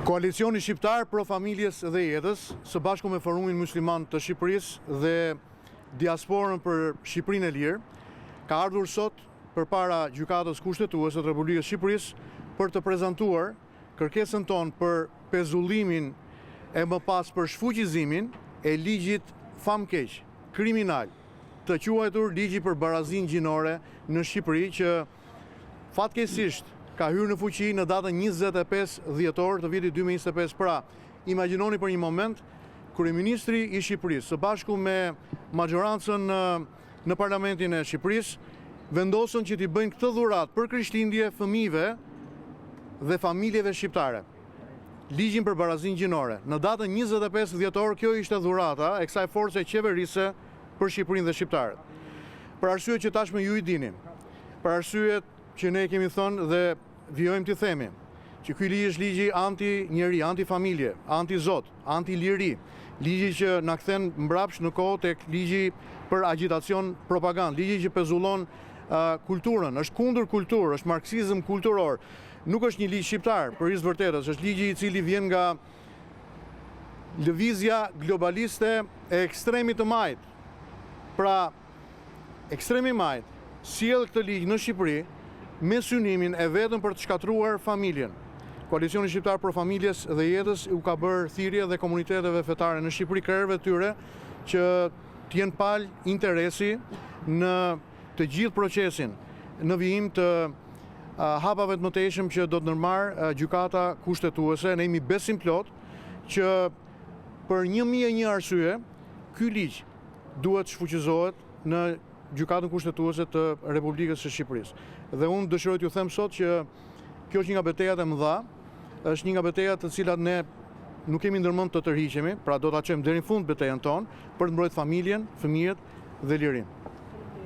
Koalicioni Shqiptar Pro Familjes dhe Jetës, së bashku me Forumin Musliman të Shqipërisë dhe Diasporën për Shqipërinë e Lirë, ka ardhur sot përpara Gjykatës Kushtetuese të Republikës së Shqipërisë për të prezantuar kërkesën tonë për pezullimin e më pas për shfuqizimin e ligjit famkeq, kriminal, të quajtur ligji për barazinë gjinore në Shqipëri, që fatkeqësisht ka hyrë në fuqi në datën 25 dhjetor të vitit 2025. Pra, imagjinoni për një moment, kryeministri i Shqipërisë, së bashku me majorancën në Parlamentin e Shqipërisë, vendosën që t'i bëjnë këtë dhuratë për krishtlindje fëmijëve dhe familjeve shqiptare. Ligjin për barazinë gjinore. Në datën 25 dhjetor, kjo ishte dhurata e kësaj force qeverise për Shqipërinë dhe shqiptarët. Për arsye që tashmë ju i dini, për arsyet që ne kemi thënë dhe vjojmë të themi, që ky ligj është ligji anti-njeri, anti-familje, anti-zot, anti-liri, ligji që na kthen mbrapsht në kohë tek ligji për agitacion propagandë, ligji që pezullon kulturën, është kundër kulturë, është marksizëm kulturor. Nuk është një ligj shqiptar, për hir të vërtetës, është ligji i cili vjen nga lëvizja globaliste e ekstremit të majt. Pra, ekstremi i majt sjell këtë ligj në Shqipëri me synimin e vetëm për të shkatruar familjen. Koalicioni Shqiptar Pro Familjes dhe Jetës u ka bërë thirrje dhe komuniteteve fetare në Shqipëri, krerëve tyre, që t'jenë pal interesi në të gjithë procesin në vijim të hapave të mëtejshëm që do të ndërmarrë Gjykata Kushtetuese. Ne jemi besim plot që për 1001 arsye ky ligj duhet shfuqizohet në Gjykatën Kushtetuese të Republikës së Shqipërisë. Dhe unë dëshiroj t'ju them sot që kjo është një nga betejat e mëdha, është një nga betejat të cilat ne nuk kemi ndërmend të tërhiqemi, pra do ta çojmë deri në fund betejën tonë për të mbrojtur familjen, fëmijët dhe lirinë.